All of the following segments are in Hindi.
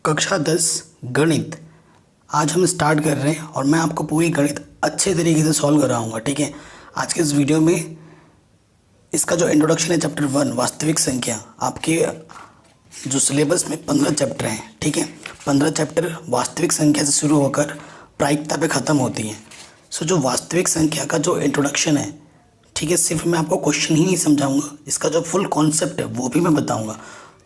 कक्षा 10 गणित। आज हम स्टार्ट कर रहे हैं और मैं आपको पूरी गणित अच्छे तरीके से सॉल्व कराऊंगा। ठीक है, आज के इस वीडियो में इसका जो इंट्रोडक्शन है चैप्टर 1 वास्तविक संख्या, आपके जो सिलेबस में 15 चैप्टर हैं। ठीक है, 15 चैप्टर वास्तविक संख्या से शुरू होकर प्रायिकता पे ख़त्म होती हैं। सो जो वास्तविक संख्या का जो इंट्रोडक्शन है, ठीक है, सिर्फ मैं आपको क्वेश्चन ही नहीं समझाऊंगा, इसका जो फुल कॉन्सेप्ट है वो भी मैं बताऊंगा।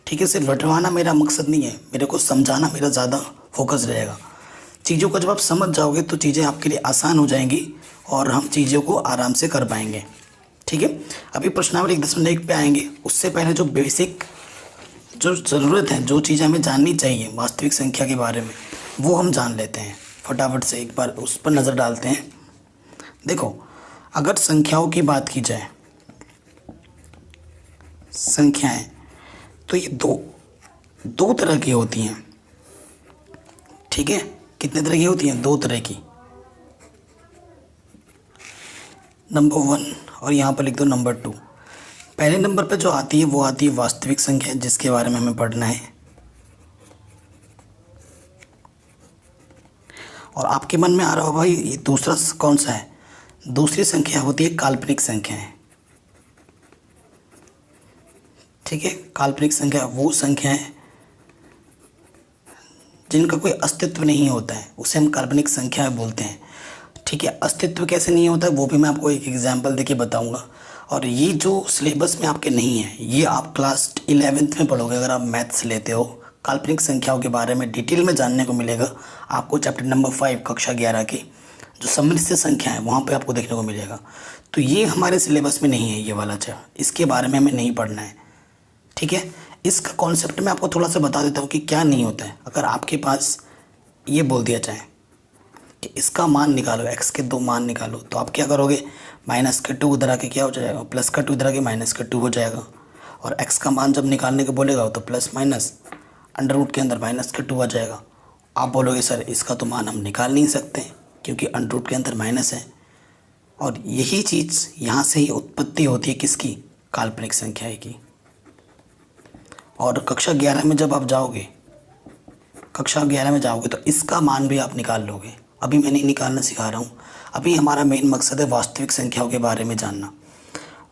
ठीक है, सिर्फ रटवाना मेरा मकसद नहीं है, मेरे को समझाना मेरा ज़्यादा फोकस रहेगा। चीज़ों को जब आप समझ जाओगे तो चीज़ें आपके लिए आसान हो जाएंगी और हम चीज़ों को आराम से कर पाएंगे। ठीक है, अभी प्रश्नावली 1.1 पे आएंगे। उससे पहले जो बेसिक जो ज़रूरत है, जो चीज़ें हमें जाननी चाहिए वास्तविक संख्या के बारे में, वो हम जान लेते हैं। फटाफट से एक बार उस पर नज़र डालते हैं। देखो, अगर संख्याओं की बात की जाए, संख्याएं तो ये दो तरह की होती हैं। ठीक है, कितने तरह की होती हैं? 2 तरह की। नंबर 1 और यहाँ पर लिख दो नंबर 2। पहले नंबर पे जो आती है वो आती है वास्तविक संख्या, जिसके बारे में हमें पढ़ना है। और आपके मन में आ रहा हो भाई ये दूसरा कौन सा है? दूसरी संख्या होती है काल्पनिक संख्याएं। ठीक है, काल्पनिक संख्या वो संख्या है जिनका कोई अस्तित्व नहीं होता है, उसे हम काल्पनिक संख्या बोलते हैं। ठीक है, अस्तित्व कैसे नहीं होता है वो भी मैं आपको एक एग्जांपल देके बताऊंगा। और ये जो सिलेबस में आपके नहीं है, ये आप क्लास 11th में पढ़ोगे अगर आप मैथ्स लेते हो। काल्पनिक संख्याओं के बारे में डिटेल में जानने को मिलेगा आपको चैप्टर नंबर 5 कक्षा 11 की जो सम्मिश्र संख्या है वहाँ पर आपको देखने को मिलेगा। तो ये हमारे सिलेबस में नहीं है, ये वाला चैप्टर, इसके बारे में हमें नहीं पढ़ना है। ठीक है, इसका कॉन्सेप्ट मैं आपको थोड़ा सा बता देता हूँ कि क्या नहीं होता है। अगर आपके पास ये बोल दिया जाए कि इसका मान निकालो, x के 2 मान निकालो, तो आप क्या करोगे? माइनस के 2 उधर आके क्या हो जाएगा? प्लस का 2 इधर आके माइनस का 2 हो जाएगा। और x का मान जब निकालने को बोलेगा तो प्लस माइनस अंडर रूट के अंदर माइनस का 2 आ जाएगा। आप बोलोगे सर इसका तो मान हम निकाल नहीं सकते क्योंकि अंडर रूट के अंदर माइनस है। और यही चीज़ यहाँ से ही उत्पत्ति होती है किसकी? काल्पनिक संख्या की। और कक्षा 11 में जब आप जाओगे, कक्षा 11 में जाओगे तो इसका मान भी आप निकाल लोगे। अभी मैं नहीं निकालना सिखा रहा हूँ, अभी हमारा मेन मकसद है वास्तविक संख्याओं के बारे में जानना।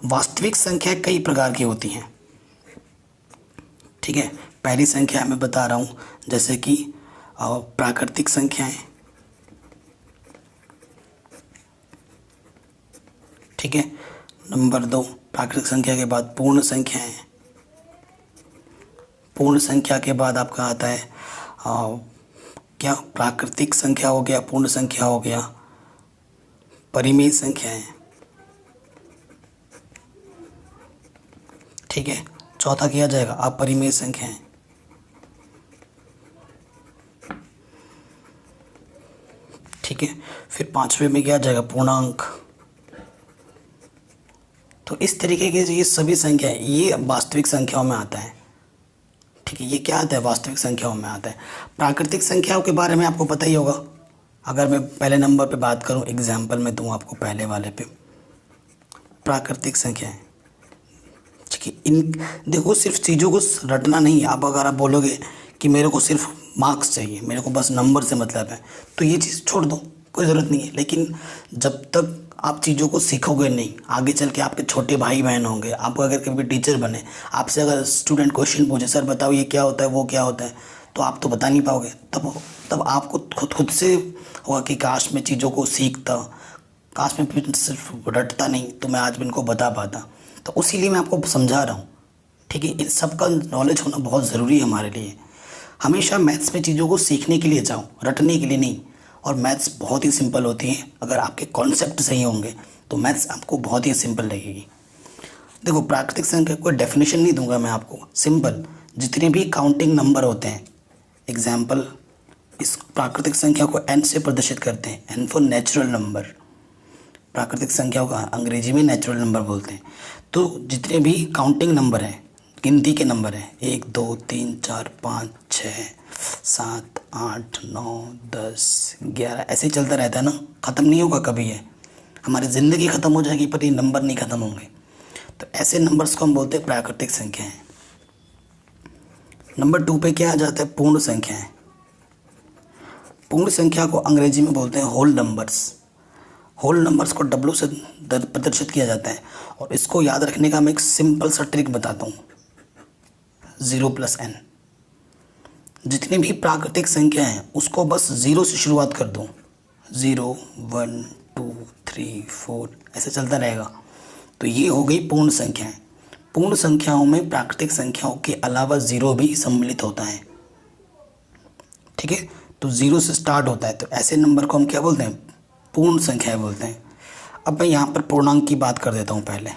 वास्तविक संख्या कई प्रकार की होती हैं। ठीक है, पहली संख्या मैं बता रहा हूँ जैसे कि प्राकृतिक संख्याएं। ठीक है, नंबर 2 प्राकृतिक संख्या के बाद पूर्ण संख्याएं। पूर्ण संख्या के बाद आपका आता है क्या? प्राकृतिक संख्या हो गया, पूर्ण संख्या हो गया, परिमेय संख्याएं। ठीक है, चौथा किया जाएगा अपरिमेय संख्याएं। ठीक है, फिर 5वें में क्या जाएगा? पूर्णांक। तो इस तरीके के ये सभी संख्याएं ये वास्तविक संख्याओं में आता है। ठीक है, ये क्या आता है? वास्तविक संख्याओं में आता है। प्राकृतिक संख्याओं के बारे में आपको पता ही होगा। अगर मैं पहले नंबर पे बात करूं, एग्जाम्पल में दूं आपको पहले वाले पे, प्राकृतिक संख्याएं। ठीक है, इन देखो सिर्फ चीज़ों को रटना नहीं। आप अगर आप बोलोगे कि मेरे को सिर्फ मार्क्स चाहिए, मेरे को बस नंबर से मतलब है, तो ये चीज़ छोड़ दो, कोई ज़रूरत नहीं है। लेकिन जब तक आप चीज़ों को सीखोगे नहीं, आगे चल के आपके छोटे भाई बहन होंगे, आप अगर कभी टीचर बने, आपसे अगर स्टूडेंट क्वेश्चन पूछे सर बताओ ये क्या होता है वो क्या होता है, तो आप तो बता नहीं पाओगे। तब आपको खुद से होगा कि काश मैं चीज़ों को सीखता, काश मैं सिर्फ रटता नहीं तो मैं आज भी इनको बता पाता। तो उसीलिए मैं आपको समझा रहा हूँ। ठीक है, इन सब का नॉलेज होना बहुत ज़रूरी है हमारे लिए। हमेशा मैथ्स में चीज़ों को सीखने के लिए जाओ, रटने के लिए नहीं। और मैथ्स बहुत ही सिंपल होती है, अगर आपके कॉन्सेप्ट सही होंगे तो मैथ्स आपको बहुत ही सिंपल लगेगी। देखो, प्राकृतिक संख्या कोई डेफिनेशन नहीं दूंगा मैं आपको, सिंपल जितने भी काउंटिंग नंबर होते हैं, एग्जाम्पल इस प्राकृतिक संख्या को n से प्रदर्शित करते हैं, n फॉर नेचुरल नंबर। प्राकृतिक संख्याओं का अंग्रेजी में नेचुरल नंबर बोलते हैं। तो जितने भी काउंटिंग नंबर हैं, गिनती के नंबर हैं, 1 2 3 4 5 6 7 8 9 10 11 ऐसे ही चलता रहता है ना, ख़त्म नहीं होगा कभी। ये हमारी ज़िंदगी ख़त्म हो जाएगी पर ये नंबर नहीं ख़त्म होंगे। तो ऐसे नंबर्स को हम बोलते हैं प्राकृतिक संख्याएं। नंबर 2 पे क्या आ जाता है? पूर्ण संख्याएं। पूर्ण संख्या को अंग्रेजी में बोलते हैं होल नंबर्स। होल नंबर्स को डब्ल्यू से प्रदर्शित किया जाता है, और इसको याद रखने का मैं एक सिंपल सा ट्रिक बताता हूँ, 0 + n। जितनी भी प्राकृतिक संख्या हैं उसको बस 0 से शुरुआत कर दो, 0 1 2 3 4 ऐसे चलता रहेगा, तो ये हो गई पूर्ण संख्याएं। पूर्ण संख्याओं में प्राकृतिक संख्याओं के अलावा 0 भी सम्मिलित होता है, ठीक है। तो 0 से स्टार्ट होता है, तो ऐसे नंबर को हम क्या बोलते हैं, पूर्ण संख्याएं बोलते हैं। अब मैं यहाँ पर पूर्णांक की बात कर देता हूँ पहले।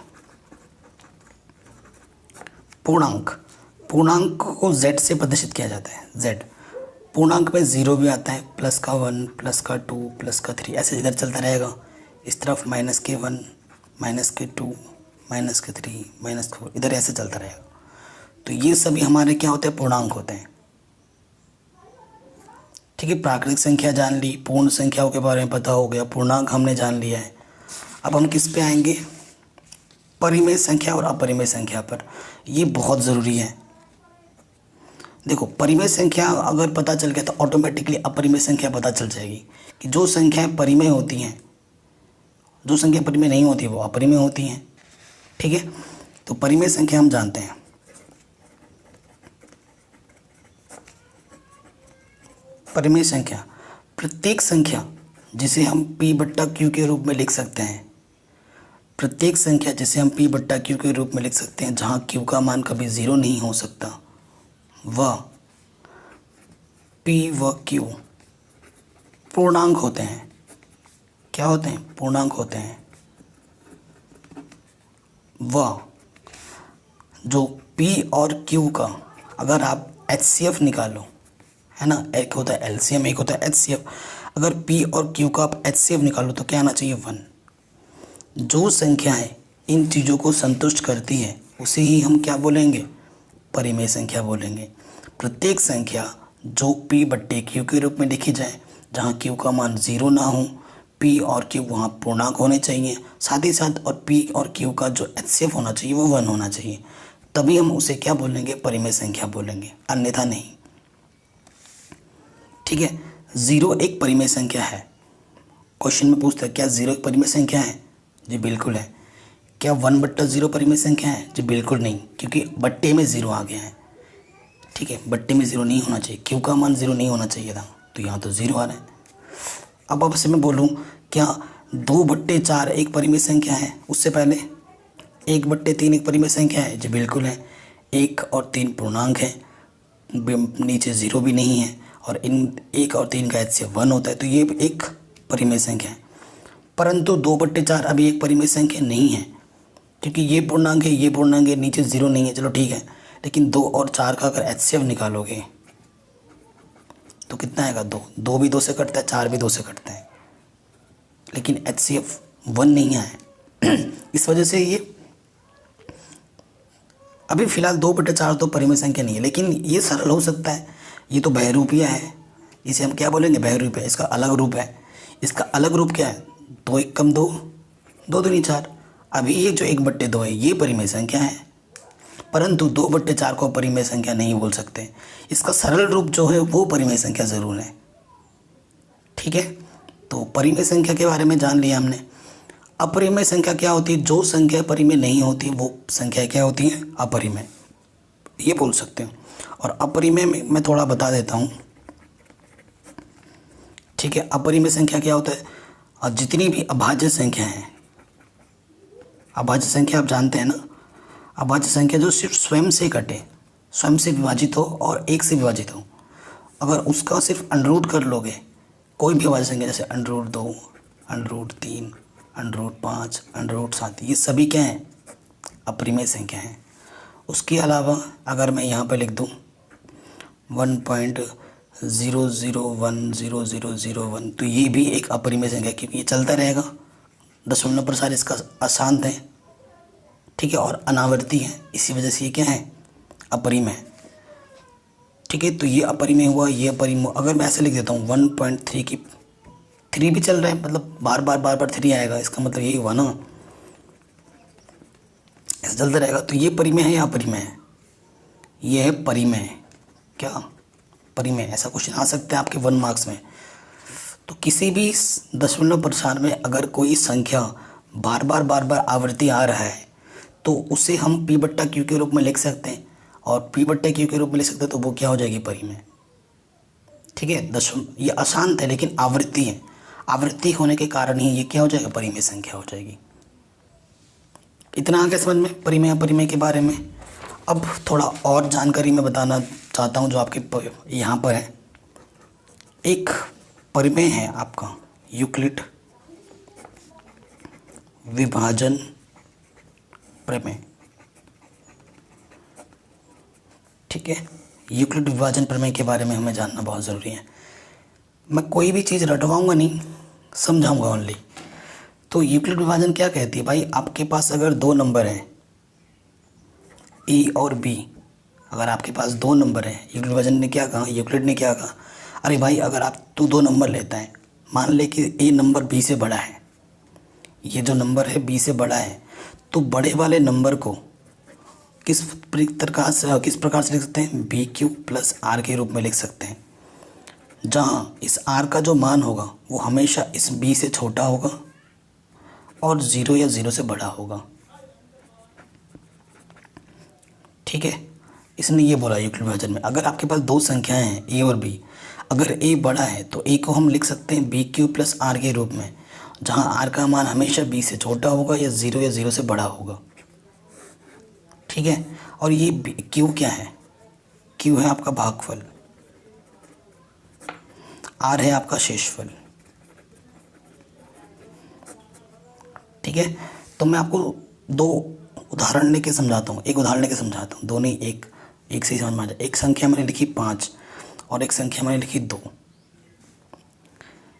पूर्णांक को z से प्रदर्शित किया जाता है, z। पूर्णांक में 0 भी आता है, प्लस का 1 प्लस का 2 प्लस का 3 ऐसे इधर चलता रहेगा। इस तरफ -1 -2 -3 -4 इधर ऐसे चलता रहेगा। तो ये सभी हमारे क्या होते हैं, पूर्णांक होते हैं, ठीक है। प्राकृतिक संख्या जान ली, पूर्ण संख्याओं के बारे में पता हो गया, पूर्णांक हमने जान लिया है। अब हम किस पे आएंगे, परिमेय संख्या और अपरिमेय संख्या पर। ये बहुत ज़रूरी है। देखो, परिमेय संख्या अगर पता चल गया तो ऑटोमेटिकली अपरिमेय संख्या पता चल जाएगी कि जो संख्याएं परिमेय होती हैं, जो संख्या परिमेय नहीं होती वो अपरिमेय होती हैं, ठीक है। तो परिमेय संख्या हम जानते हैं। परिमेय संख्या प्रत्येक संख्या जिसे हम p/q के रूप में लिख सकते हैं, प्रत्येक संख्या जिसे हम p/q के रूप में लिख सकते हैं जहाँ q का मान कभी 0 नहीं हो सकता, वह p व q पूर्णांक होते हैं। क्या होते हैं, पूर्णांक होते हैं। वह जो p और q का अगर आप HCF निकालो, है ना, एक होता है LCM, एक होता है HCF। अगर p और q का आप HCF निकालो तो क्या आना चाहिए, 1। जो संख्याएं इन चीज़ों को संतुष्ट करती है उसे ही हम क्या बोलेंगे, परिमेय संख्या बोलेंगे। प्रत्येक संख्या जो p/q के रूप में लिखी जाए, जहाँ q का मान 0 ना हो, p और q वहाँ पूर्णांक होने चाहिए, साथ ही साथ और p और q का जो HCF होना चाहिए वो 1 होना चाहिए, तभी हम उसे क्या बोलेंगे, परिमेय संख्या बोलेंगे, अन्यथा नहीं, ठीक है। 0 एक परिमेय संख्या है। क्वेश्चन में पूछता है क्या 0 एक परिमेय संख्या है, जी बिल्कुल है। क्या 1/0 परिमेय संख्या है, जी बिल्कुल नहीं, क्योंकि बट्टे में 0 आ गया है, ठीक है। बट्टे में 0 नहीं होना चाहिए, q का मान 0 नहीं होना चाहिए था, तो यहाँ तो 0 आ रहा है। अब आपसे मैं बोलूँ क्या 2/4 एक परिमेय संख्या है, उससे पहले 1/3 एक परिमेय संख्या है, जी बिल्कुल है। 1 और 3 पूर्णांक है, नीचे 0 भी नहीं है, और इन 1 और 3 का HCF 1 होता है, तो ये एक परिमेय संख्या है। परंतु 2/4 अभी एक परिमेय संख्या नहीं है, क्योंकि ये पूर्णांक है, ये पूर्णांक है, नीचे 0 नहीं है, चलो ठीक है। लेकिन 2 और 4 का अगर HCF निकालोगे तो कितना आएगा, 2। 2 भी 2 से कटता है, 4 भी 2 से कटता है, लेकिन HCF 1 नहीं आया। इस वजह से ये अभी फ़िलहाल 2/4 तो परिमेय संख्या नहीं है, लेकिन ये सरल हो सकता है। ये तो बहुरूपीय है, इसे हम क्या बोलेंगे, बहुरूपीय। इसका अलग रूप है, इसका अलग रूप क्या है, 2 × 2 2 दूनी 4। अभी ये जो 1/2 है ये परिमेय संख्या है, परंतु 2/4 को परिमेय संख्या नहीं बोल सकते। इसका सरल रूप जो है वो परिमेय संख्या ज़रूर है, ठीक है। तो परिमेय संख्या के बारे में जान लिया हमने। अपरिमेय संख्या क्या होती है, जो संख्या परिमेय नहीं होती वो संख्या क्या होती है, अपरिमेय, ये बोल सकते हो। और अपरिमेय में मैं थोड़ा बता देता हूँ, ठीक है। अपरिमेय संख्या क्या होता है, और जितनी भी अभाज्य संख्या है, अभाज्य संख्या आप जानते हैं ना, अभाज्य संख्या जो सिर्फ स्वयं से कटे, स्वयं से विभाजित हो और 1 से विभाजित हो, अगर उसका सिर्फ अंडर कर लोगे, कोई भी अभाज्य संख्या जैसे √2 √3 √5 √7, ये सभी क्या हैं, अपरिमेय संख्या हैं। उसके अलावा अगर मैं यहाँ पर लिख दूँ 1.0010001, तो ये भी एक अपरिमेय संख्या, क्योंकि ये चलता रहेगा, दशमलव प्रसार इसका अशांत है, ठीक है, और अनावर्ती है, इसी वजह से ये क्या है, अपरिमेय, ठीक है। तो ये अपरिमेय हुआ, ये अपरिमेय। अगर मैं ऐसे लिख देता हूँ 1.3 की 3 भी चल रहा है, मतलब बार बार 3 आएगा, इसका मतलब यही हुआ ना, ऐसा चलता रहेगा। तो ये परिमेय है या अपरिमेय है, ये है परिमेय। क्या परिमेय, ऐसा क्वेश्चन आ सकता है आपके 1 मार्क्स में। तो किसी भी दशमलव प्रसार में अगर कोई संख्या बार बार आवृत्ति आ रहा है तो उसे हम पी बट्टा क्यू के रूप में लिख सकते हैं, और पी बट्टा क्यू के रूप में लिख सकते हैं तो वो क्या हो जाएगी परिमेय। ठीक है, ये अशांत है लेकिन आवृत्ति है, आवृत्ति होने के कारण ही ये क्या हो जाएगा, परिमेय संख्या हो जाएगी। इतना आगे समझ में परिमेय अपरिमेय के बारे में। अब थोड़ा और जानकारी मैं बताना चाहता हूँ जो आपके यहाँ पर है। एक परिमेय है आपका यूक्लिड विभाजन प्रमेय। ठीक है, यूक्लिड विभाजन प्रमेय के बारे में हमें जानना बहुत ज़रूरी है। मैं कोई भी चीज़ रटवाऊंगा नहीं, समझाऊंगा ओनली। तो यूक्लिड विभाजन क्या कहती है भाई, आपके पास अगर दो नंबर हैं ए और बी, अगर आपके पास दो नंबर हैं, यूक्लिड विभाजन ने क्या कहा, यूक्लिड ने क्या कहा, अरे भाई अगर तू दो नंबर लेता है, मान ले कि ए नंबर बी से बड़ा है, ये जो नंबर है बी से बड़ा है, तो बड़े वाले नंबर को किस प्रकार से लिख सकते हैं, बी क्यू प्लस आर के रूप में लिख सकते हैं, जहाँ इस आर का जो मान होगा वो हमेशा इस बी से छोटा होगा और ज़ीरो या ज़ीरो से बड़ा होगा। ठीक है, इसने ये बोला यूक्लिड विभाजन में अगर आपके पास दो संख्याएं हैं ए और बी, अगर ए बड़ा है तो ए को हम लिख सकते हैं बी क्यू प्लस आर के रूप में, जहाँ आर का मान हमेशा बी से छोटा होगा या ज़ीरो से बड़ा होगा। ठीक है, और ये क्यू क्या है, क्यू है आपका भागफल, आर है आपका शेषफल। ठीक है, तो मैं आपको दो उदाहरण लेके समझाता हूँ, एक उदाहरण लेके समझाता हूँ, दोनों ही एक से ही समझ में आ जाए। एक संख्या मैंने लिखी 5 और एक संख्या मैंने लिखी 2।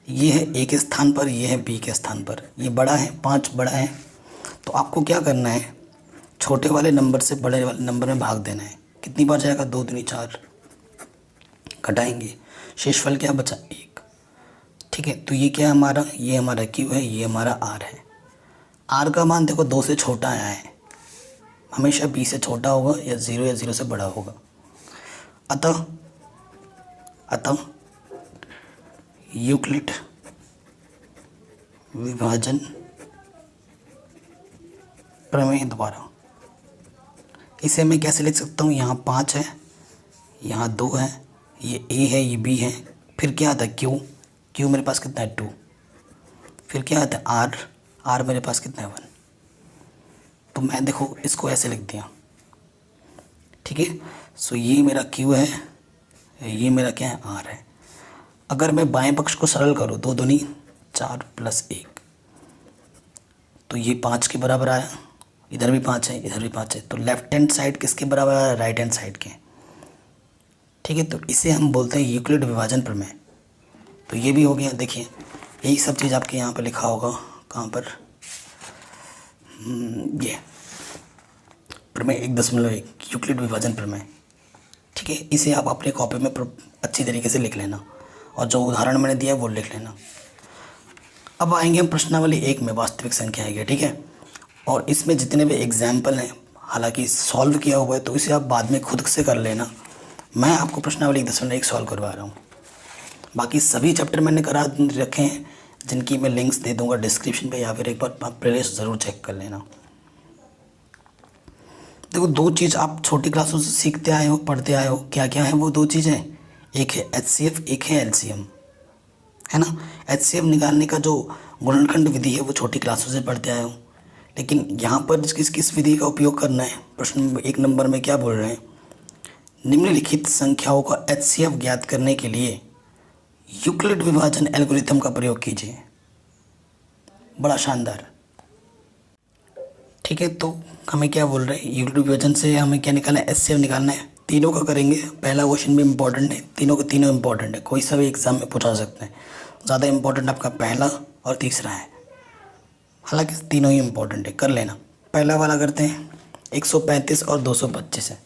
ये है ए के स्थान पर, ये है बी के स्थान पर। ये बड़ा है, 5 बड़ा है, तो आपको क्या करना है, छोटे वाले नंबर से बड़े वाले नंबर में भाग देना है। कितनी बार जाएगा, 2 दूनी 4, घटाएंगे, शेषफल क्या बचा, 1। ठीक है, तो ये क्या है हमारा, ये हमारा क्यू है, ये हमारा आर है। आर का मान देखो 2 से छोटा आया है, हमेशा बी से छोटा होगा या ज़ीरो से बड़ा होगा। अतः यूक्लिड विभाजन प्रमेय द्वारा इसे मैं कैसे लिख सकता हूँ, यहाँ 5 है, यहाँ 2 है, ये ए है, ये बी है, फिर क्या आता है क्यू मेरे पास कितना है 2, फिर क्या आता है आर मेरे पास कितना है 1। तो मैं देखो इसको ऐसे लिख दिया। ठीक है, सो ये मेरा क्यू है, ये मेरा क्या है, आर है। अगर मैं बाएं पक्ष को सरल करूँ, 2 दूनी 4 प्लस 1, तो ये 5 के बराबर आया, इधर भी 5 है, इधर भी 5 है, तो लेफ्ट हैंड साइड किसके बराबर आया, राइट हैंड साइड के। ठीक है, तो इसे हम बोलते हैं यूक्लिड विभाजन प्रमेय। तो ये भी हो गया। देखिए यही सब चीज़ आपके यहाँ पर लिखा होगा, कहाँ पर, ये प्रमेय 1.1 यूक्लिड विभाजन प्रमेय। ठीक है, इसे आप अपने कॉपी में अच्छी तरीके से लिख लेना, और जो उदाहरण मैंने दिया वो लिख लेना। अब आएंगे हम प्रश्नावली 1 में, वास्तविक संख्या है। ठीक है, और इसमें जितने भी एग्जाम्पल हैं, हालांकि सॉल्व किया हुआ है तो इसे आप बाद में खुद से कर लेना। मैं आपको प्रश्नावली 1.1 सॉल्व करवा रहा हूँ। बाकी सभी चैप्टर मैंने करा रखे हैं, जिनकी मैं लिंक्स दे दूंगा डिस्क्रिप्शन पे, या फिर एक बार आप प्लेलिस्ट ज़रूर चेक कर लेना। देखो, 2 चीज़ आप छोटी क्लासों से सीखते आए हो, पढ़ते आए हो, क्या क्या है वो 2 चीज़ें, एक है HCF, एक है LCM, है ना। HCF निकालने का जो गुणनखंड विधि है वो छोटी क्लासों से पढ़ते आए हो, लेकिन यहाँ पर किस विधि का उपयोग करना है, प्रश्न 1 नंबर में क्या बोल रहे हैं, निम्नलिखित संख्याओं का HCF ज्ञात करने के लिए यूक्लिड विभाजन एल्गोरिथम का प्रयोग कीजिए। बड़ा शानदार। ठीक है, तो हमें क्या बोल रहे हैं, यूक्लिड विभाजन से हमें क्या निकालना है, HCF निकालना है। तीनों का करेंगे, पहला क्वेश्चन भी इम्पोर्टेंट है, तीनों के तीनों इम्पोर्टेंट है, कोई सा भी एग्जाम में पूछा सकते हैं। ज़्यादा इम्पोर्टेंट आपका पहला और तीसरा है, हालांकि तीनों ही इम्पोर्टेंट है, कर लेना। पहला वाला करते हैं, 135 और 225 है।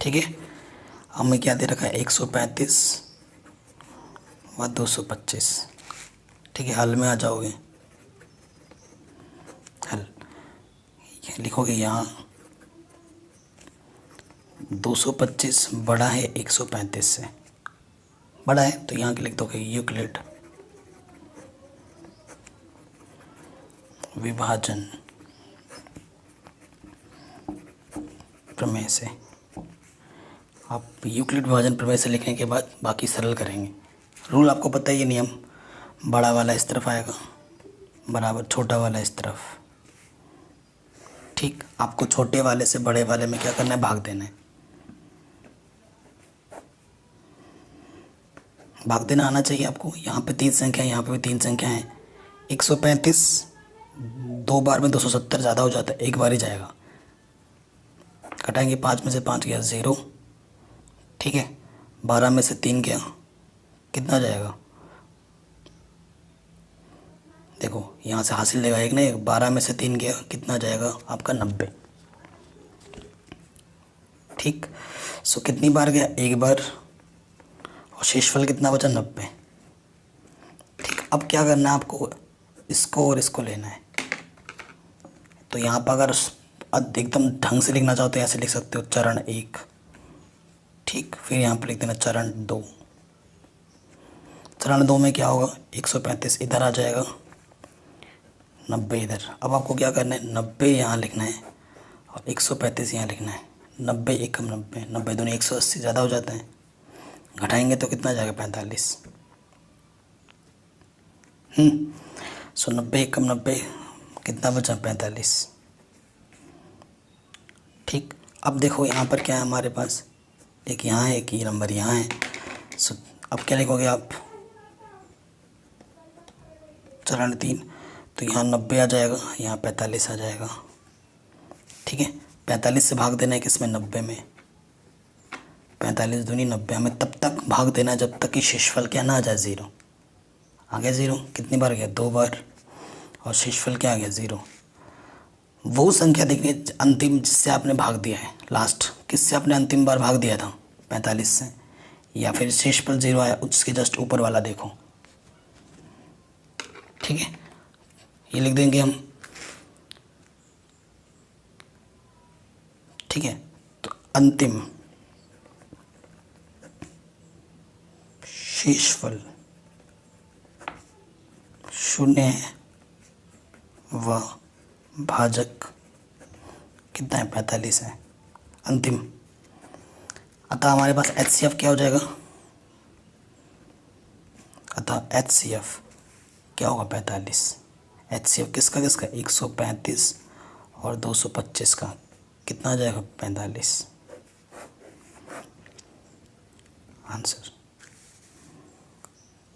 ठीक है, हमें क्या दे रखा है, 135 व 225। ठीक है, हल में आ जाओगे, हल लिखोगे यहाँ 225 बड़ा है 135 से, बड़ा है तो यहाँ के लिख दोगे यूक्लिड विभाजन प्रमेय से। आप यूक्लिड विभाजन प्रमेय से लिखने के बाद बाकी सरल करेंगे। रूल आपको पता है, ये नियम, बड़ा वाला इस तरफ आएगा बराबर छोटा वाला इस तरफ। ठीक, आपको छोटे वाले से बड़े वाले में क्या करना है, भाग देना है। भाग देना आना चाहिए आपको। यहाँ पे 3 संख्या है, यहाँ पे भी 3 संख्या है। 135 2 बार में 270 ज़्यादा हो जाता है, एक बार ही जाएगा। घटाएंगे, 5 में से 5 गया 0। ठीक है, 12 में से 3 गया, कितना जाएगा, देखो यहाँ से हासिल लेगा एक ना एक। 12 में से 3 गया, कितना जाएगा आपका 90। ठीक, सो कितनी बार गया, एक बार, और शेषफल कितना बचा, 90। ठीक, अब क्या करना है आपको, इसको और इसको लेना है। तो यहाँ पर अगर एकदम ढंग से लिखना चाहो तो ऐसे लिख सकते हो, चरण 1। ठीक, फिर यहाँ पर लिख देना चरण 2। चरण 2 में क्या होगा, 135 इधर आ जाएगा, 90 इधर। अब आपको क्या करना है, 90 यहाँ लिखना है और 135 यहाँ लिखना है। 90 एकम 90, 90 दूनी 180 ज़्यादा हो जाता है। घटाएंगे तो कितना जाएगा, 45। सो 90 एकम 90 कितना बचा, 45। ठीक, अब देखो यहाँ पर क्या है हमारे पास, एक यहाँ है, एक ये नंबर यहाँ है। सो अब क्या लिखोगे आप, चरण 3, तो यहाँ 90 आ जाएगा, यहाँ 45 आ जाएगा। ठीक है, 45 से भाग देना है किसमें, 90 में। 45 दूनी 90, हमें तब तक भाग देना है जब तक कि शेषफल क्या ना आ जाए 0। आ गया 0, कितनी बार गया, 2 बार, और शेषफल क्या आ गया, 0। वो संख्या देखनी है अंतिम जिससे आपने भाग दिया है, लास्ट किससे आपने अंतिम बार भाग दिया था, 45 से, या फिर शेषफल 0 आया उसके जस्ट ऊपर वाला देखो। ठीक है, ये लिख देंगे हम। ठीक है, तो अंतिम शेषफल 0 है व भाजक कितना है, 45 है अंतिम। अतः हमारे पास HCF क्या हो जाएगा, अतः HCF क्या होगा, 45। HCF किसका किसका, 135 और 225 का, कितना आ जाएगा, 45 आंसर।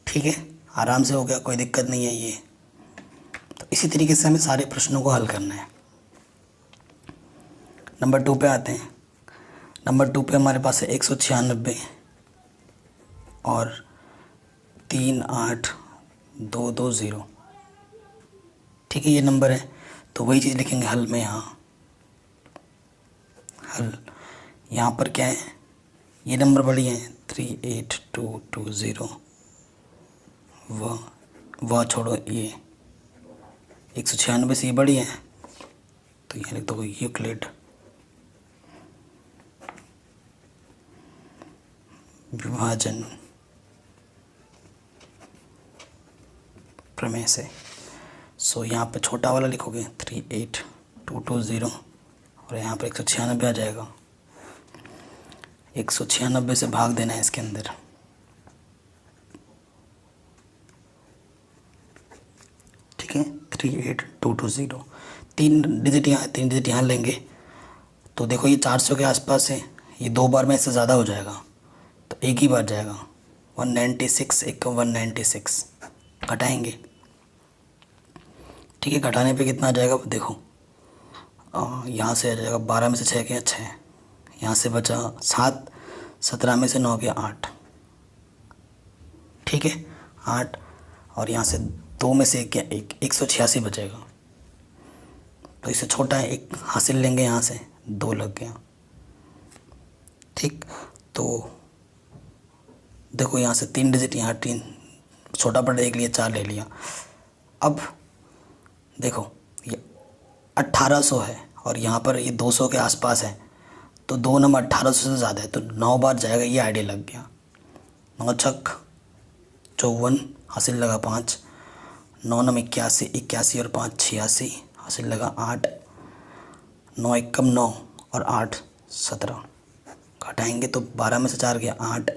ठीक है, आराम से हो गया, कोई दिक्कत नहीं है ये। तो इसी तरीके से हमें सारे प्रश्नों को हल करना है। नंबर 2 पे आते हैं। नंबर 2 पे हमारे पास है 196 और 38220। ठीक है, ये नंबर है, तो वही चीज़ लिखेंगे हल में। यहाँ हल, यहाँ पर क्या है, ये नंबर बड़ी है 38220, वह छोड़ो, ये 196 से ये बड़ी है, तो यहाँ लिख दो यूक्लिड विभाजन प्रमेय से। सो यहाँ पे छोटा वाला लिखोगे 38220 और यहाँ पर 196 आ जाएगा। 196 से भाग देना है इसके अंदर। ठीक है, 38220, 3 डिजिट यहाँ लेंगे तो देखो ये 400 के आसपास है, ये 2 बार में इससे ज़्यादा हो जाएगा तो एक ही बार जाएगा। 196 एक 196 घटाएंगे। ठीक है, घटाने पे कितना आ जाएगा देखो, यहाँ से आ जाएगा 12 में से 6 गया 6, यहाँ से बचा 7, 17 में से 9 गया 8। ठीक है 8, और यहाँ से 2 में से 1 गया 1, 186 बचेगा। तो इससे छोटा है 1 हासिल लेंगे, यहाँ से 2 लग गया। ठीक, तो देखो यहाँ से 3 डिजिट, यहाँ 3 छोटा बड़ा 1 लिया, 4 ले लिया। अब देखो ये 1800 है और यहाँ पर ये 200 के आसपास है, तो 2 नंबर 1800 से ज़्यादा है तो 9 बार जाएगा, ये आइडिया लग गया। 9 छक 54, हासिल लगा 5, 9 नम 81, 81 और 5 86, हासिल लगा 8, 9 एकम 9 और 8 17, घटाएंगे तो 12 में से 4 गया 8,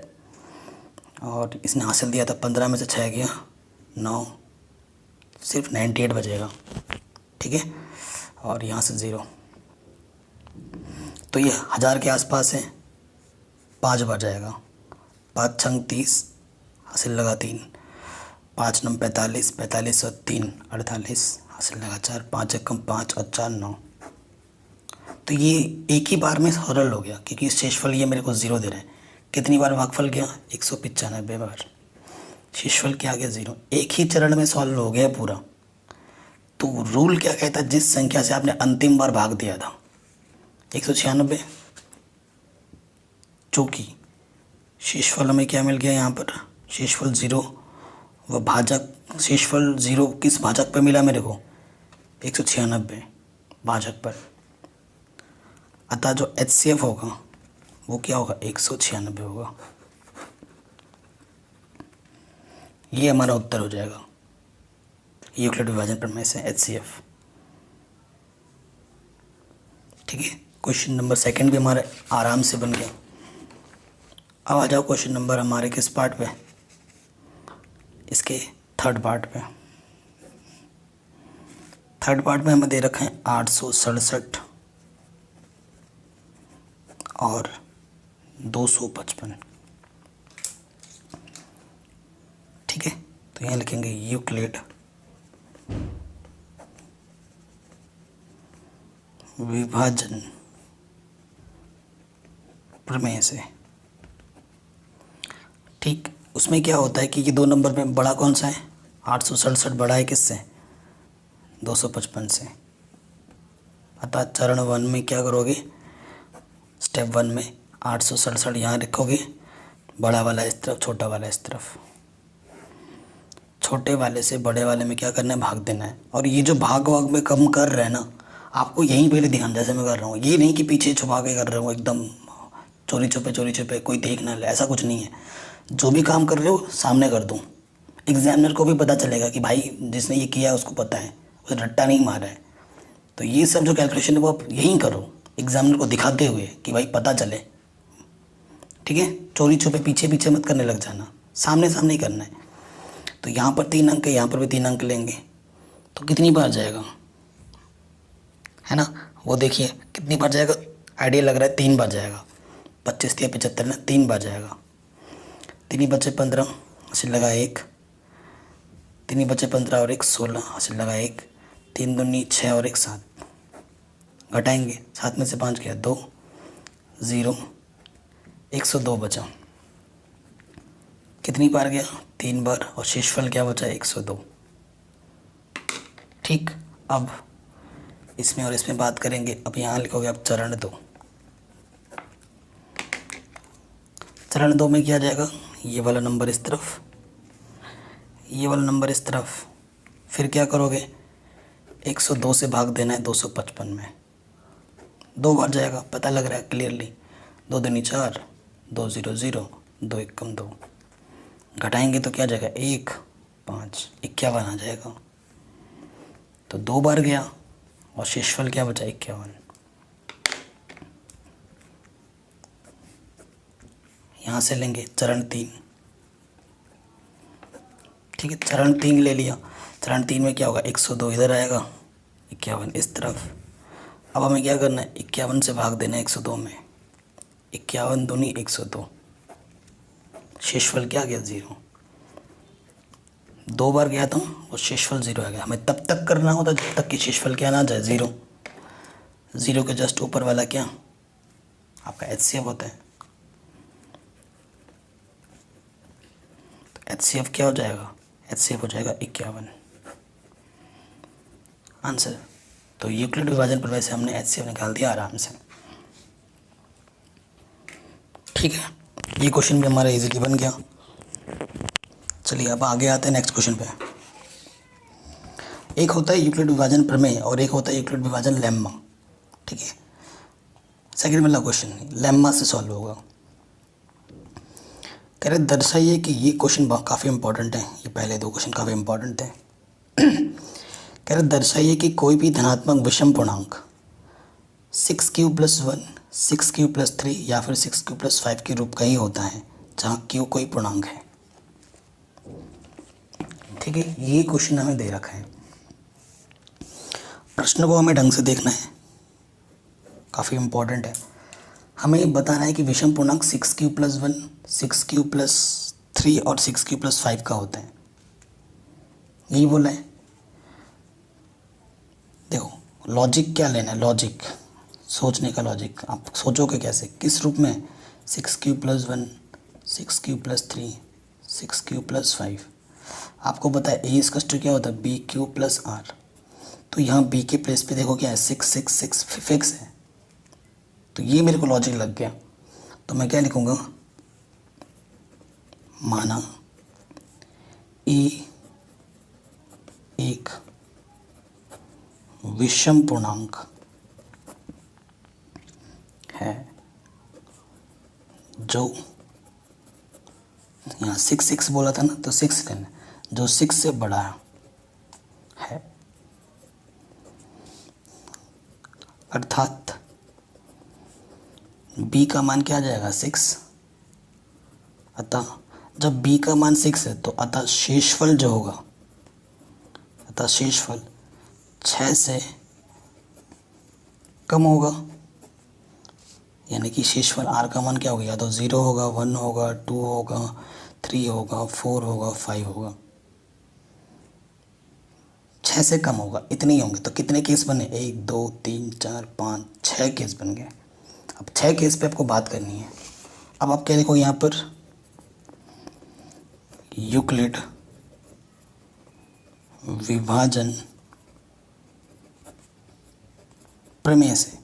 और इसने हासिल दिया था 15 में से 6 गया 9, सिर्फ 98 बचेगा। ठीक है, और यहाँ से 0, तो ये 1000 के आसपास है, 5 बार जाएगा। 5 छंग 30, हासिल लगा 3, 5 नम 45, 45 और 3 48, हासिल लगा 4, 5 एकम 5 और 4 9। तो ये एक ही बार में सरल हो गया, क्योंकि शेषफल ये मेरे को 0 दे रहे हैं। कितनी बार भागफल गया? 195 बार। शेषफल क्या आ गया? 0। एक ही चरण में सॉल्व हो गया पूरा। तो रूल क्या कहता है? जिस संख्या से आपने अंतिम बार भाग दिया था 196, चूँकि शेषफल हमें क्या मिल गया यहाँ पर? शेषफल 0, व भाजक शेषफल 0 किस भाजक पर मिला मेरे को? 196 भाजक पर। अतः जो HCF होगा वो क्या होगा? 196 होगा। ये हमारा उत्तर हो जाएगा यूक्लिड विभाजन प्रमेय से HCF। ठीक है, क्वेश्चन नंबर 2 भी हमारे आराम से बन गया। अब आ जाओ क्वेश्चन नंबर हमारे किस पार्ट पे? इसके थर्ड पार्ट पे। थर्ड पार्ट में हमें दे रखा है 867 और 255। ठीक है, तो यहाँ लिखेंगे यूक्लिड विभाजन प्रमेय से। ठीक, उसमें क्या होता है कि ये 2 नंबर में बड़ा कौन सा है? 867 बड़ा है किससे? 255 से। अतः चरण 1 में क्या करोगे? स्टेप 1 में 867 यहाँ लिखोगे, बड़ा वाला इस तरफ, छोटा वाला इस तरफ। छोटे वाले से बड़े वाले में क्या करना है? भाग देना है। और ये जो भाग वाग में कम कर रहे हैं ना, आपको यहीं पहले ध्यान, जैसे मैं कर रहा हूँ, ये नहीं कि पीछे छुपा के कर रहे हो एकदम चोरी छुपे कोई देख ना ले, ऐसा कुछ नहीं है। जो भी काम कर रहे हो सामने कर दूँ, एग्जामिनर को भी पता चलेगा कि भाई जिसने ये किया है उसको पता है, उसे रट्टा नहीं मारा है। तो ये सब जो कैलकुलेशन है वो आप यहीं करो, एग्जामिनर को दिखाते हुए कि भाई पता चले। ठीक है, चोरी छुपे पीछे पीछे मत करने लग जाना, सामने सामने ही करना है। तो यहाँ पर 3 अंक है, यहाँ पर भी 3 अंक लेंगे, तो कितनी बार जाएगा? है ना, वो देखिए कितनी बार जाएगा। आइडिया लग रहा है 3 बार जाएगा। 25 या 75 ना, 3 बार जाएगा। 3 बचे 15, हासिल लगा 1, 3 बचे 15 और 1 16, हासिल लगा 1, 3 दूनी 6 और 1 7, घटाएंगे 7 में से 5 गया 2, 0, 102 बचा। कितनी बार गया? 3 बार, और शेषफल क्या बचा? 102। ठीक, अब इसमें और इसमें बात करेंगे। अब यहाँ लिखोगे अब चरण 2। चरण 2 में क्या जाएगा? ये वाला नंबर इस तरफ, ये वाला नंबर इस तरफ। फिर क्या करोगे? 102 से भाग देना है 255 में। 2 बार जाएगा, पता लग रहा है क्लियरली। 2 दूनी 4, 2 0 0, 2 एकम 2, घटाएंगे तो क्या जाएगा? 1 5, 51 आ जाएगा। तो 2 बार गया और शेषफल क्या बचा? 51। यहाँ से लेंगे चरण 3। ठीक है, चरण 3 ले लिया। चरण 3 में क्या होगा? 102 इधर आएगा, 51 इस तरफ। अब हमें क्या करना है? 51 से भाग देना है 102 में। 51 दूनी 102, शेषफल क्या गया? 0। 2 बार गया था और शेषफल 0 आ गया। हमें तब तक करना होता जब तक कि शेषफल क्या ना जाए? 0। 0 के जस्ट ऊपर वाला क्या? आपका HCF होता है। तो HCF क्या हो जाएगा? HCF हो जाएगा 51 आंसर। तो यूक्लिड विभाजन प्रमेय से हमने HCF निकाल दिया आराम से। ठीक है, ये क्वेश्चन भी हमारा इजीली बन गया। चलिए अब आगे आते हैं नेक्स्ट क्वेश्चन पे। एक होता है यूक्लिड विभाजन प्रमेय और एक होता है यूक्लिड विभाजन लेम्मा। ठीक है, सेकंड वाला क्वेश्चन लेम्मा से सॉल्व होगा। कह रहे दर्शाइए कि ये क्वेश्चन काफ़ी इंपॉर्टेंट है, ये पहले दो क्वेश्चन काफ़ी इंपॉर्टेंट थे। कह रहे दर्शाइए कि कोई भी धनात्मक विषम पूर्णांक 6q+1, 6q+3 या फिर 6q+5 के रूप का ही होता है जहाँ q कोई पूर्णांक है। ठीक है, ये क्वेश्चन हमें दे रखा है। प्रश्न को हमें ढंग से देखना है, काफ़ी इंपॉर्टेंट है। हमें बताना है कि विषम पूर्णांक 6q+1, 6q+3 और 6q+5 का होता है, यही बोला है। देखो लॉजिक क्या लेना है, लॉजिक सोचने का लॉजिक। आप सोचोगे कैसे, किस रूप में? 6q+1, 6q+3, 6q+5। आपको पता है ए इसका क्या होता है, BQ+R। तो यहाँ बी के प्लेस पे देखो क्या है, 666 फिक्स है। तो ये मेरे को लॉजिक लग गया। तो मैं क्या लिखूँगा, माना ए एक विषम पूर्णांक है जो, यहाँ 6 बोला था ना, तो 6 लेना, जो 6 से बड़ा है, अर्थात b का मान क्या आ जाएगा, 6। अतः जब b का मान 6 है तो अतः शेषफल जो होगा, अतः शेषफल 6 से कम होगा। यानी कि शेषफल r का मान क्या होगा, या तो 0 होगा, 1 होगा, 2 होगा, 3 होगा, 4 होगा, 5 होगा। 6 से कम होगा, इतने ही होंगे। तो कितने केस बने, 1 2 3 4 5 6 केस बन गए। अब 6 केस पे आपको बात करनी है। अब आप क्या देखो यहाँ पर, यूक्लिड विभाजन प्रमेय से,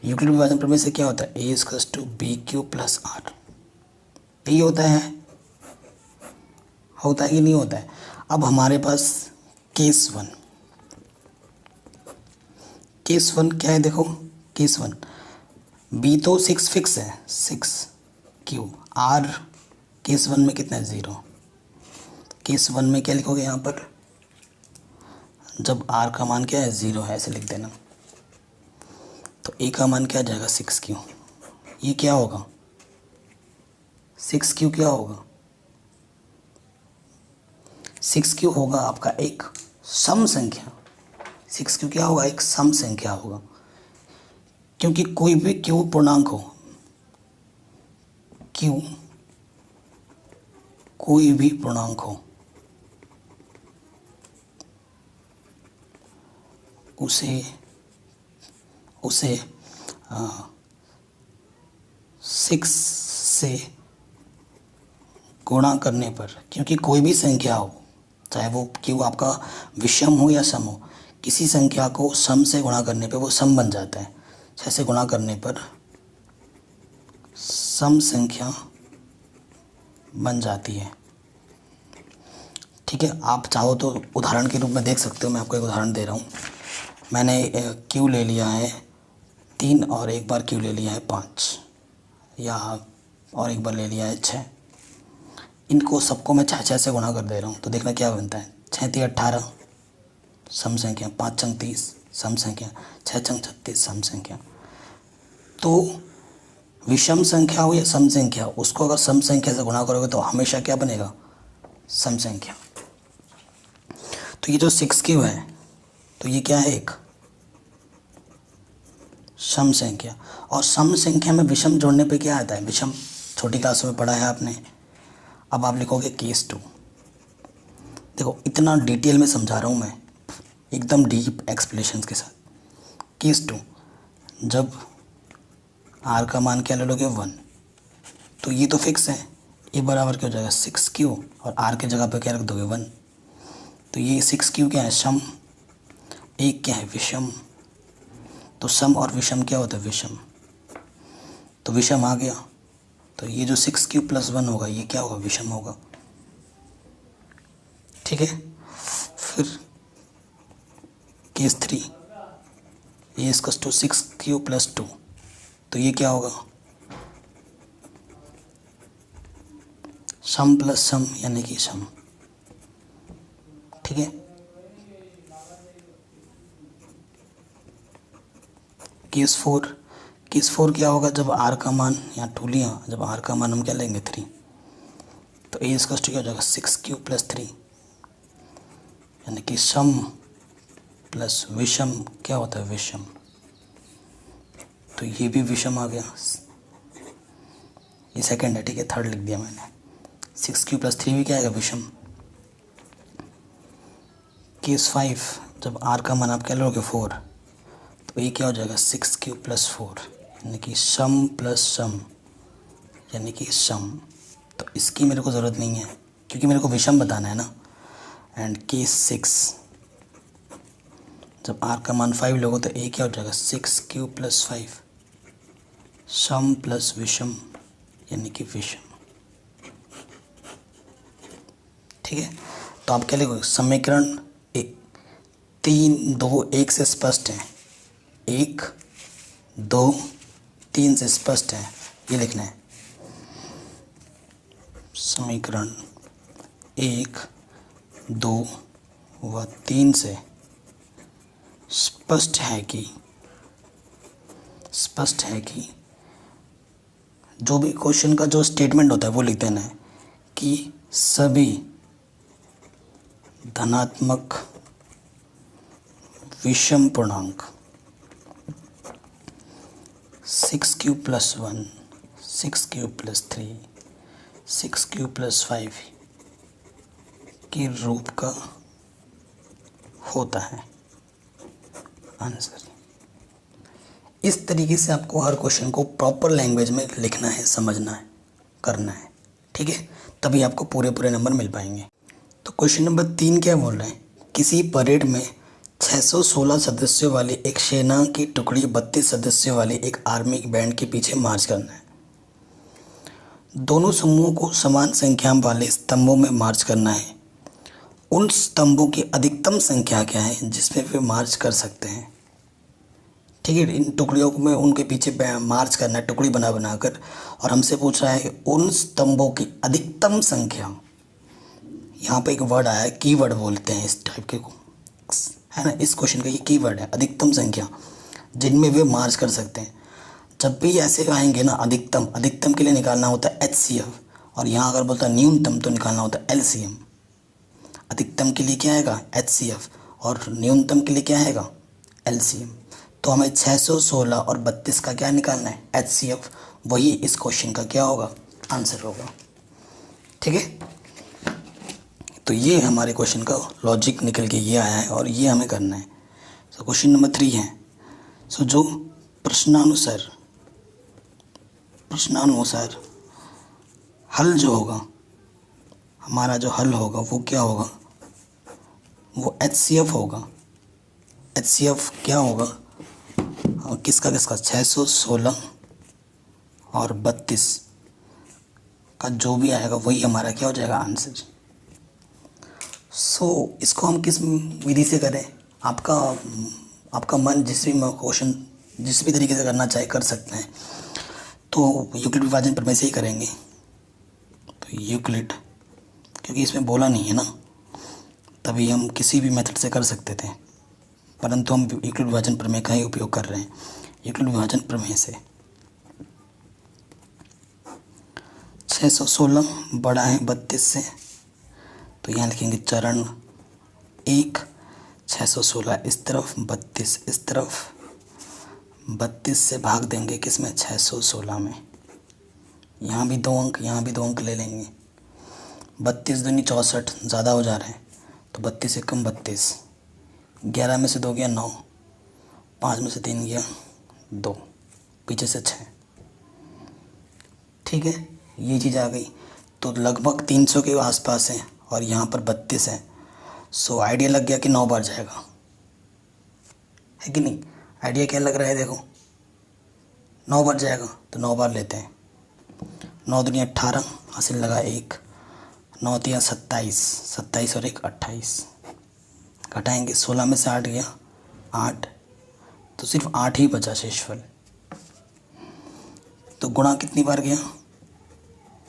यूक्लिड विभाजन प्रमेय से क्या होता है, A = BQ+R। यही होता है कि नहीं होता है। अब हमारे पास केस वन क्या है, देखो केस 1 B तो 6 फिक्स है, 6q, R केस 1 में कितना है, 0। केस 1 में क्या लिखोगे यहाँ पर, जब R का मान क्या है, 0 है, ऐसे लिख देना। तो A का मान क्या आ जाएगा, 6q। ये क्या होगा, 6q क्या होगा, 6q होगा आपका एक सम संख्या। 6q क्या होगा, एक सम संख्या होगा। क्योंकि कोई भी q पूर्णांक हो, q कोई भी पूर्णांक हो, उसे 6 से गुणा करने पर, क्योंकि कोई भी संख्या हो, चाहे वो q आपका विषम हो या सम हो, किसी संख्या को सम से गुणा करने पे वो सम बन जाता है। 6 से गुणा करने पर सम संख्या बन जाती है। ठीक है, आप चाहो तो उदाहरण के रूप में देख सकते हो। मैं आपको एक उदाहरण दे रहा हूँ। मैंने q ले लिया है 3 और एक बार q ले लिया है 5, या और एक बार ले लिया है 6। इनको सबको मैं 6 से गुणा कर दे रहा हूँ। तो देखना क्या बनता है, 6 3 18 सम संख्या, 5 चंग 30 सम संख्या, 6 चंग 36 सम संख्या। तो विषम संख्या हो या सम संख्या, उसको अगर सम संख्या से गुणा करोगे तो हमेशा क्या बनेगा, सम संख्या। तो ये जो 6q है, तो ये क्या है, एक सम संख्या। और सम संख्या में विषम जोड़ने पे क्या आता है, विषम छोटी क्लासों में पढ़ा है आपने। अब आप लिखोगे केस 2। देखो इतना डिटेल में समझा रहा हूँ मैं, एकदम डीप एक्सप्लेनेशन के साथ। केस 2, जब r का मान क्या ले लोगे, 1, तो ये तो फिक्स है, ये बराबर क्या हो जाएगा, 6q, और r की जगह पे क्या रख दोगे, 1। तो ये 6q क्या है, सम, एक क्या है, विषम। तो सम और विषम क्या होता है, विषम। तो विषम आ गया, तो ये जो 6q+1 होगा, ये क्या होगा, विषम होगा। ठीक है, फिर केस 3, A = 6q+2, तो ये क्या होगा, सम प्लस सम यानी कि सम। ठीक है, केस 4 क्या होगा, जब आर का मान यहाँ टू लिया, जब आर का मान हम क्या लेंगे 3, तो ए इसका क्या हो जाएगा 6 क्यूब प्लस 3 यानी कि सम प्लस विषम क्या होता है विषम, तो ये भी विषम आ गया, ये सेकंड है। ठीक है, थर्ड लिख दिया मैंने। 6 क्यूब प्लस 3 भी क्या आएगा विषम। केस 5 जब आर का मान आप क्या लोगे 4, तो ये क्या हो जाएगा 6 क्यूब प्लस 4 यानी कि सम प्लस सम यानी कि सम। तो इसकी मेरे को ज़रूरत नहीं है क्योंकि मेरे को विषम बताना है ना। एंड केस 6 जब आर का मान 5 लोगो तो ए क्या हो जाएगा 6 क्यूब प्लस 5 सम प्लस विषम यानी कि विषम। ठीक है, तो आप क्या लिखोगे, समीकरण 3 2 1 से स्पष्ट है, 1 2 3 से स्पष्ट है, ये लिखना है। समीकरण 1 2 व 3 से स्पष्ट है कि जो भी क्वेश्चन का जो स्टेटमेंट होता है वो लिख देना है कि सभी धनात्मक विषम पूर्णांक 6 cube plus 1 6 cube plus 3 6 cube plus 5 के रूप का होता है आंसर। इस तरीके से आपको हर क्वेश्चन को प्रॉपर लैंग्वेज में लिखना है, समझना है, करना है। ठीक है, तभी आपको पूरे नंबर मिल पाएंगे। तो क्वेश्चन नंबर 3 क्या बोल रहे हैं, किसी परेड में 616 सदस्यों वाली एक सेना की टुकड़ी 32 सदस्यों वाली एक आर्मी बैंड के पीछे मार्च करना है। दोनों समूहों को समान संख्या वाले स्तंभों में मार्च करना है। उन स्तंभों की अधिकतम संख्या क्या है जिसमें वे मार्च कर सकते हैं। ठीक है, इन टुकड़ियों में उनके पीछे मार्च करना है टुकड़ी बना कर, और हमसे पूछ रहा है उन स्तंभों की अधिकतम संख्या। यहाँ पे एक वर्ड आया है, कीवर्ड बोलते हैं इस टाइप के को, है ना। इस क्वेश्चन का ये कीवर्ड है, अधिकतम संख्या जिनमें वे मार्च कर सकते हैं। जब भी ऐसे आएंगे ना, अधिकतम के लिए निकालना होता है HCF, और यहाँ अगर बोलता है न्यूनतम तो निकालना होता है LCM। अधिकतम के लिए क्या आएगा HCF और न्यूनतम के लिए क्या आएगा LCM। तो हमें 616 और 32 का क्या निकालना है HCF, वही इस क्वेश्चन का क्या होगा आंसर होगा। ठीक है, तो ये हमारे क्वेश्चन का लॉजिक निकल के ये आया है और ये हमें करना है। सो क्वेश्चन नंबर 3 है, सो जो प्रश्नानुसार हल जो होगा, हमारा जो हल होगा वो क्या होगा, वो HCF होगा। HCF क्या होगा, और किसका 616 और 32 का जो भी आएगा वही हमारा क्या हो जाएगा आंसर। सो इसको हम किस विधि से करें, आपका मन जिस भी तरीके से करना चाहे कर सकते हैं। तो यूक्लिड विभाजन प्रमेय से ही करेंगे। तो यूक्लिड, क्योंकि इसमें बोला नहीं है ना, तभी हम किसी भी मेथड से कर सकते थे, परंतु हम यूक्लिड विभाजन प्रमेय का ही उपयोग कर रहे हैं। यूक्लिड विभाजन प्रमेय से 616 बड़ा है 32 से, तो यहाँ लिखेंगे चरण 1 616 इस तरफ, 32 इस तरफ, 32 से भाग देंगे किसमें 616 में। यहाँ भी 2 अंक, यहाँ भी 2 अंक ले लेंगे। 32 दूनी 64 ज़्यादा हो जा रहा है, तो 32 से कम 32, 11 में से 2 गया 9, 5 में से 3 गया 2, पीछे से 6। ठीक है, ये चीज़ आ गई। तो लगभग 300 के आसपास है और यहाँ पर 32 है। सो आइडिया लग गया कि 9 बार जाएगा, है कि नहीं। आइडिया क्या लग रहा है, देखो 9 बार जाएगा तो 9 बार लेते हैं। 9 दूनी 18, हासिल लगा 1, 9 तिया 27, 27 और 1 28, घटाएंगे 16 में से 8 गया 8, तो सिर्फ 8 ही बचा शेषफल। तो गुणा कितनी बार गया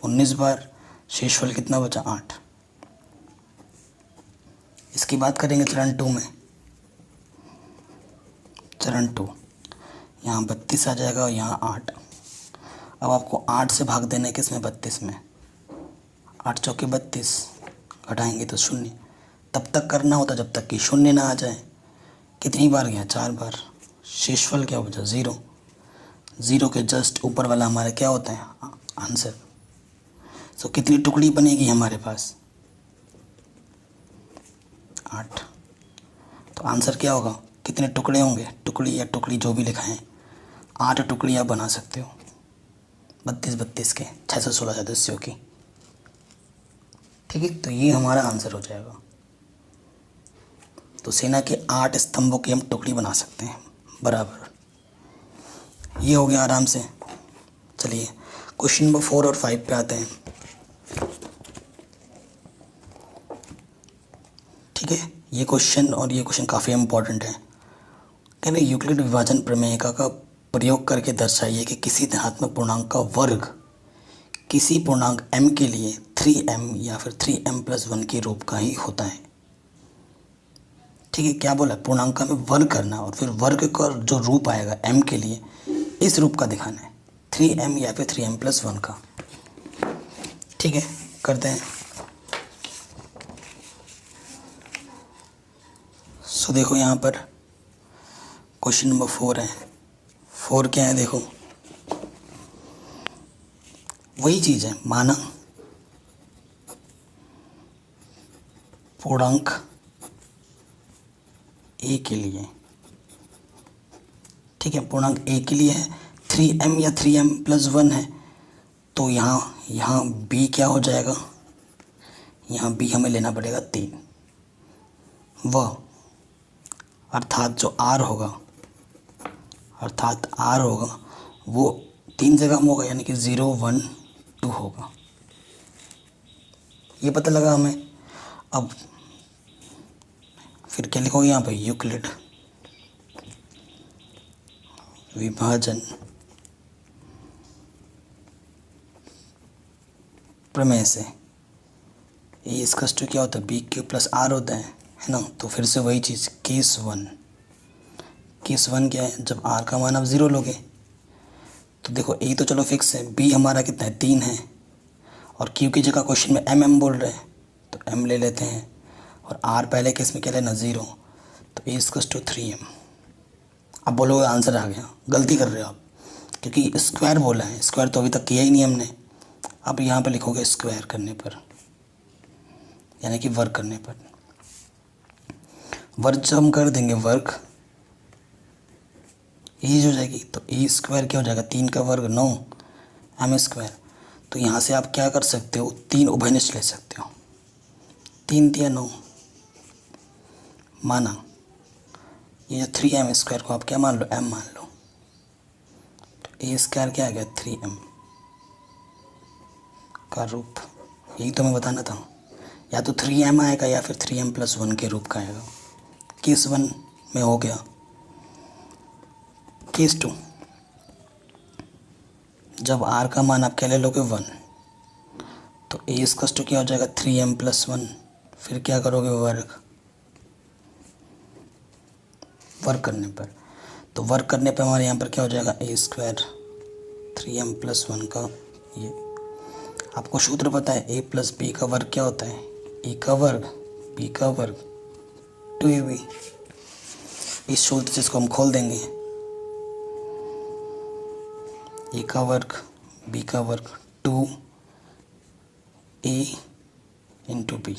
19 बार, शेषफल कितना बचा 8। इसकी बात करेंगे चरण 2 में। चरण 2 यहाँ 32 आ जाएगा और यहाँ 8। अब आपको 8 से भाग देना है किसमें 32 में। 8 चौके 32, घटाएंगे तो 0। तब तक करना होता जब तक कि 0 ना आ जाए। कितनी बार गया 4 बार। शेषफल क्या बचा 0। 0 के जस्ट ऊपर वाला हमारा क्या होता है आंसर। तो कितनी टुकड़ी बनेगी हमारे पास 8। तो आंसर क्या होगा, कितने टुकड़े होंगे, टुकड़ी या टुकड़ी जो भी लिखा है 8 टुकड़ी आप बना सकते हो 32 के 616 सदस्यों की। ठीक है, तो ये हमारा आंसर हो जाएगा। तो सेना के 8 स्तंभों की हम टुकड़ी बना सकते हैं बराबर। ये हो गया आराम से। चलिए क्वेश्चन नंबर 4 और 5 पे आते हैं। ठीक है, ये क्वेश्चन काफ़ी इम्पोर्टेंट है। कह रहे यूक्लिड विभाजन प्रमेय का प्रयोग करके दर्शाइए कि किसी धनात्मक पूर्णांक का वर्ग किसी पूर्णांक m के लिए 3m या फिर 3m+1 के रूप का ही होता है। ठीक है, क्या बोला, पूर्णांक का में वर्ग करना और फिर वर्ग का जो रूप आएगा m के लिए इस रूप का दिखाना है 3m या फिर 3m+1 का। ठीक है, करते हैं। सो देखो यहाँ पर क्वेश्चन नंबर 4 है। 4 क्या है, देखो वही चीज़ है, माना पूर्णांक a के लिए। ठीक है, पूर्णांक a के लिए है 3m या 3m+1 है। तो यहाँ b क्या हो जाएगा, यहाँ b हमें लेना पड़ेगा 3। वह अर्थात जो r होगा वो 3 जगह में होगा, यानी कि 0 1 2 होगा। ये पता लगा हमें। अब फिर क्या लिखोगे यहाँ पे, यूक्लिड विभाजन प्रमेय से ए इसका क्या होता है, बी के प्लस आर होता है ना। तो फिर से वही चीज़, केस 1 क्या है, जब आर का मान आप 0 लोगे तो देखो ए तो चलो फिक्स है, बी हमारा कितना है 3 है, और क्यू की जगह क्वेश्चन में एम बोल रहे हैं तो एम ले लेते हैं, और आर पहले केस में क्या लेना 0। तो ए इसका 3m। अब बोलोगे आंसर आ गया, गलती कर रहे हो आप, क्योंकि स्क्वायर बोला है, स्क्वायर तो अभी तक किया ही नहीं हमने। अब यहाँ पर लिखोगे स्क्वायर करने पर, यानी कि वर्ग करने पर। वर्ग जब हम कर देंगे वर्ग, ये हो जाएगी, तो ए स्क्वायर क्या हो जाएगा, 3 का वर्ग 9 m²। तो यहाँ से आप क्या कर सकते हो, 3 उभयनिष्ठ ले सकते हो। 3 3 9 माना, ये जो 3m² को आप क्या मान लो, m मान लो। तो ए स्क्वायर क्या आ गया 3m का रूप। यही तो मैं बताना था, या तो 3m आएगा या फिर 3m+1 के रूप का आएगा। केस 1 में हो गया। केस 2, जब r का मान आप क्या ले लोगे 1, तो a इसका क्या हो जाएगा 3m+1। फिर क्या करोगे, वर्ग करने पर। तो वर्ग करने पर हमारे यहाँ पर क्या हो जाएगा, a² 3m+1 का। ये आपको सूत्र पता है, a + b का वर्ग क्या होता है, a का वर्ग b का वर्ग 2ab। इस सूत्र से इसको हम खोल देंगे, a का वर्ग b का वर्ग 2a × b।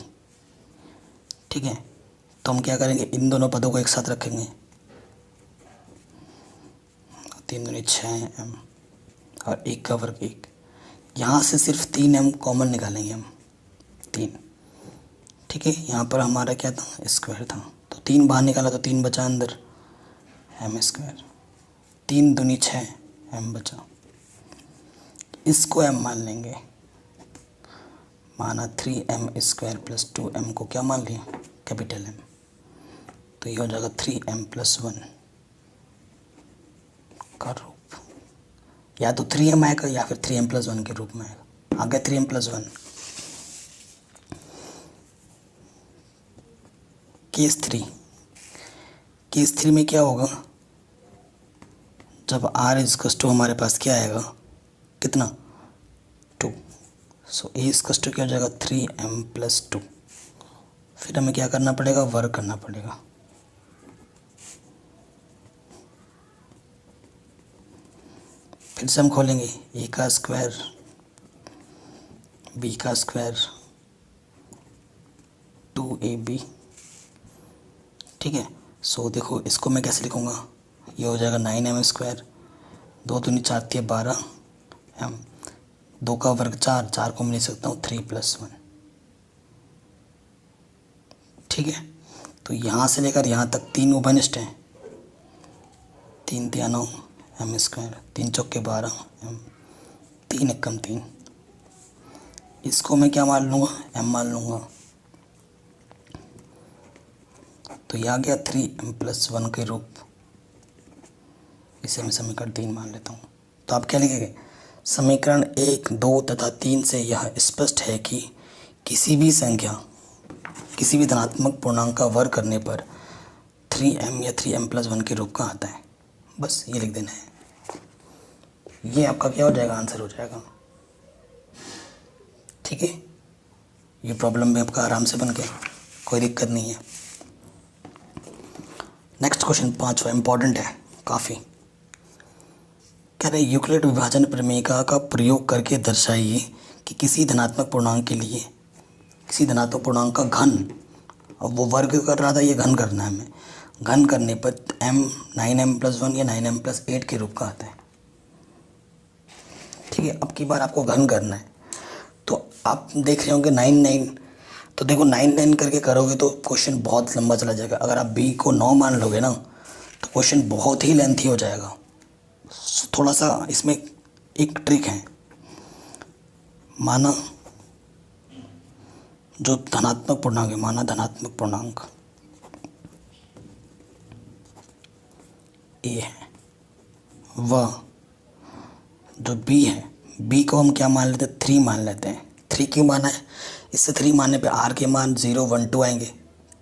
ठीक है, तो हम क्या करेंगे, इन दोनों पदों को एक साथ रखेंगे, 3 दूनी 6m और 1 का वर्ग 1। यहाँ से सिर्फ 3m कॉमन निकालेंगे हम, 3। ठीक है, यहाँ पर हमारा क्या था, स्क्वायर था, तो 3 बाहर निकाला तो 3 बचा अंदर, m²। 3 दूनी 6 m बचा, इसको m मान लेंगे। माना 3m² + 2m को क्या मान लिया, कैपिटल M। तो ये हो जाएगा 3m+1 का रूप, या तो 3m आएगा या फिर 3m+1 के रूप में आएगा। आ गया 3m+1। केस थ्री में क्या होगा, जब r इजकस टू हमारे पास क्या आएगा, कितना 2, सो a इजकस टू क्या हो जाएगा 3m+2। फिर हमें क्या करना पड़ेगा, वर्क करना पड़ेगा। फिर से हम खोलेंगे a का स्क्वायर b का स्क्वायर 2ab, ठीक है। सो देखो इसको मैं कैसे लिखूँगा, ये हो जाएगा 9m², 2 दूनी 4 थी 12 m, 2 का वर्ग 4, 4 को मैं लिख सकता हूँ 3+1, ठीक है। तो यहाँ से लेकर यहाँ तक 3 उभयनिष्ठ हैं, 3 तिया 9 m², 3 चौके 12 m, 3 एकम 3, इसको मैं क्या मान लूँगा, m मान लूँगा। तो ये आ गया 3m+1 के रूप, इसे मैं समीकरण 3 मान लेता हूँ। तो आप क्या लिखेंगे, समीकरण 1, 2 तथा 3 से यह स्पष्ट है कि किसी भी संख्या, किसी भी धनात्मक पूर्णांक का वर्ग करने पर 3m या 3m+1 के रूप का आता है। बस ये लिख देना है, ये आपका क्या हो जाएगा, आंसर हो जाएगा, ठीक है। ये प्रॉब्लम में आपका आराम से बन गया, कोई दिक्कत नहीं है। नेक्स्ट क्वेश्चन 5वां इंपॉर्टेंट है काफ़ी। कह रहे यूक्लिड विभाजन प्रमेयिका का प्रयोग करके दर्शाइए कि किसी धनात्मक पूर्णांक के लिए, किसी धनात्मक पूर्णांक का घन, अब वो वर्ग कर रहा था, ये घन करना है हमें, घन करने पर m 9m+1 या 9m+8 के रूप का आता है, ठीक है। अब की बार आपको घन करना है, तो आप देख रहे होंगे 9 9, तो देखो 9 9 करके करोगे तो क्वेश्चन बहुत लंबा चला जाएगा। अगर आप b को 9 मान लोगे ना तो क्वेश्चन बहुत ही लेंथी हो जाएगा। थोड़ा सा इसमें एक ट्रिक है, माना जो धनात्मक पूर्णांक है, माना धनात्मक पूर्णांक a है, वह जो b है, b को हम क्या मान लेते हैं, 3 मान लेते हैं। 3 क्यों माना है, इससे 3 मानने पे r के मान 0 1 2 आएंगे,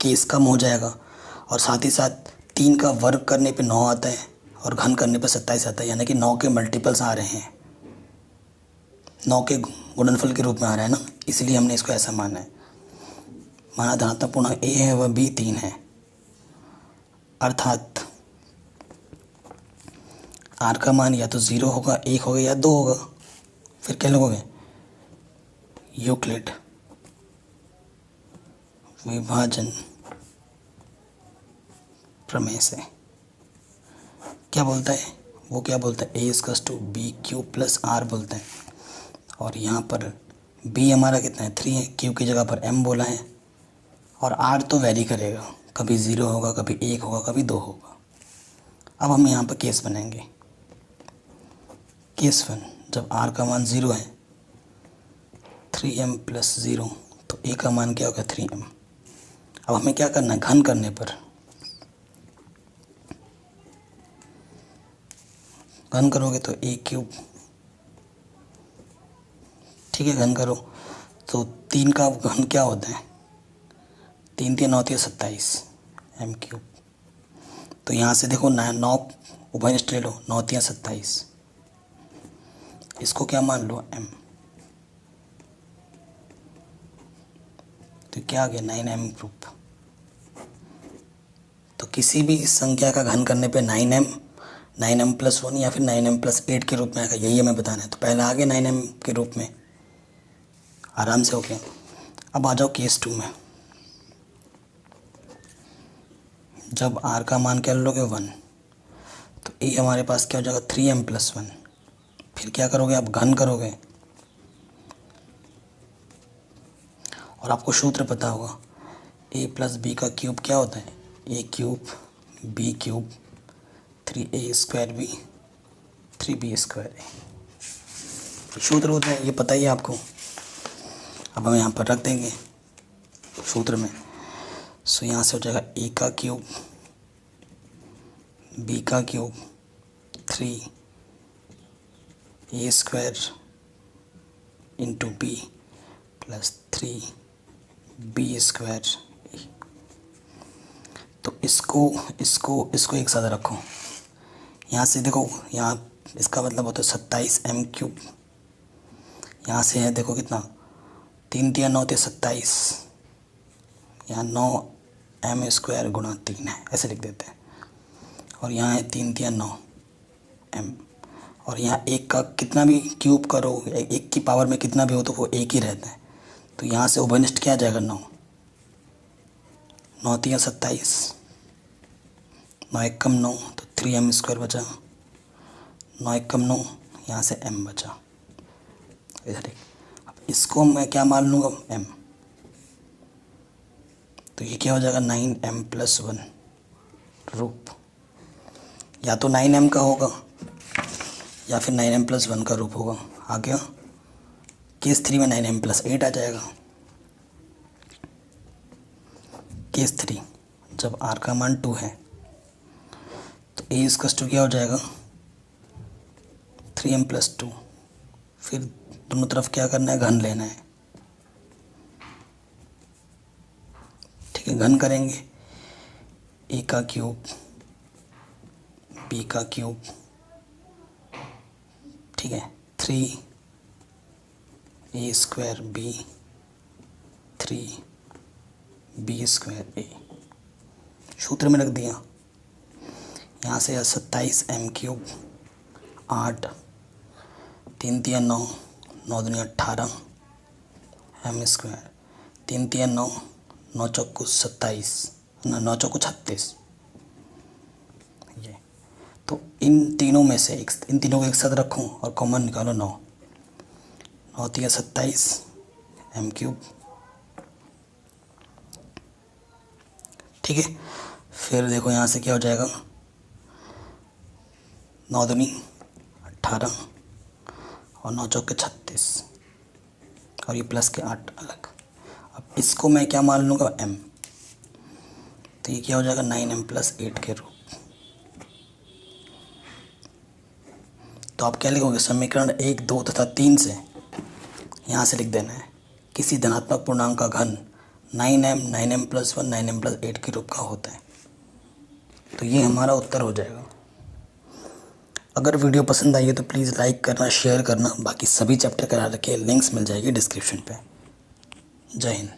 केस कम हो जाएगा, और साथ ही साथ 3 का वर्ग करने पे 9 आता है और घन करने पे 27 आता है, यानी कि 9 के मल्टीपल्स आ रहे हैं, 9 के गुणनफल के रूप में आ रहा है ना, इसलिए हमने इसको ऐसा माना है। माना धनात्मक पूर्णांक a है वह b 3 है, अर्थात r का मान या तो 0 होगा, 1 होगा या 2 होगा। फिर क्या लिखोगे, यूक्लिड विभाजन प्रमेय से क्या बोलता है, वो क्या बोलता है, a equals to b³ + r बोलते हैं। और यहाँ पर b हमारा कितना है, 3 है, q की जगह पर m बोला है, और r तो वैरी करेगा, कभी 0 होगा, कभी 1 होगा, कभी 2 होगा। अब हम यहाँ पर केस बनाएंगे, केस 1, जब r का मान 0 है, 3m+0, तो a का मान क्या होगा 3m। अब हमें क्या करना है, घन करने पर, घन करोगे तो a³, ठीक है, घन करो तो 3 का घन क्या होता है, 3 3 9 27 m³। तो यहाँ से देखो 9 उभयनिष्ठ ले लो, 9 3 27, इसको क्या मान लो m, तो क्या आ गया 9m ग्रुप। तो किसी भी संख्या का घन करने पे 9m, 9m+1 या फिर 9m+8 के रूप में आएगा, यही हमें बताना है। तो पहले आ गया 9m के रूप में, आराम से हो गया। अब आ जाओ केस 2 में, जब r का मान क्या लोगे 1, तो a हमारे पास क्या हो जाएगा 3m+1। फिर क्या करोगे, आप घन करोगे, और आपको सूत्र पता होगा, a+b का क्यूब क्या होता है, a³ b³ 3a² 3b²। सूत्र होता है, ये पता ही है आपको। अब हम यहाँ पर रख देंगे सूत्र में, सो यहाँ से हो जाएगा a का क्यूब b का cube 3a² into b plus 3b²। इसको इसको इसको एक साथ रखो। यहाँ से देखो, यहाँ इसका मतलब होता है 27m³। यहाँ से है देखो कितना, 3 3 9 27। यहाँ 9m² गुणा 3 है, ऐसे लिख देते हैं। और यहाँ है 3 3 9m। और यहाँ एक का कितना भी क्यूब करो, एक की पावर में कितना भी हो तो वो एक ही रहता है। तो यहाँ से उभयनिष्ठ क्या आ जाएगा, 9 9 3 27, 9 1 कम 9 तो 3m² बचा, 9 1 कम 9, यहाँ से m बचा इधर। अब इसको मैं क्या मान लूँगा, m। तो ये क्या हो जाएगा, 9m+1 रूप। या तो 9m का होगा या फिर 9m+1 का रूप होगा। आ गया। केस 3 में 9m+8 आ जाएगा। केस 3 जब r का मान 2 है तो a = क्या हो जाएगा, 3m+2। फिर दोनों तरफ क्या करना है, घन लेना है। ठीक है, घन करेंगे, a का क्यूब b का क्यूब, ठीक है, 3a² b 3b² a सूत्र में रख दिया। यहाँ से 27m³, 8, 3 3 9, 9 दूनी 18 m², 3 3 9, 9 चौको 27, 9 चौको 36। ये तो इन तीनों में से इन तीनों को एक साथ रखूं और कॉमन निकालो, 9 9 3 27 m³। ठीक है, फिर देखो यहाँ से क्या हो जाएगा, 9 दूनी 18 और 9 चौके 36 और ये प्लस के 8 अलग। अब इसको मैं क्या मान लूँगा, m। तो ये क्या हो जाएगा, 9m+8 के रूप। तो आप क्या लिखोगे, समीकरण 1 2 तथा 3 से यहाँ से लिख देना है, किसी धनात्मक पूर्णांक का घन 9m 9m+1 9m+8 के रूप का होता है। तो ये हमारा उत्तर हो जाएगा। अगर वीडियो पसंद आई है तो प्लीज़ लाइक करना, शेयर करना। बाकी सभी चैप्टर के लिंक्स मिल जाएगी डिस्क्रिप्शन पे। जय हिंद।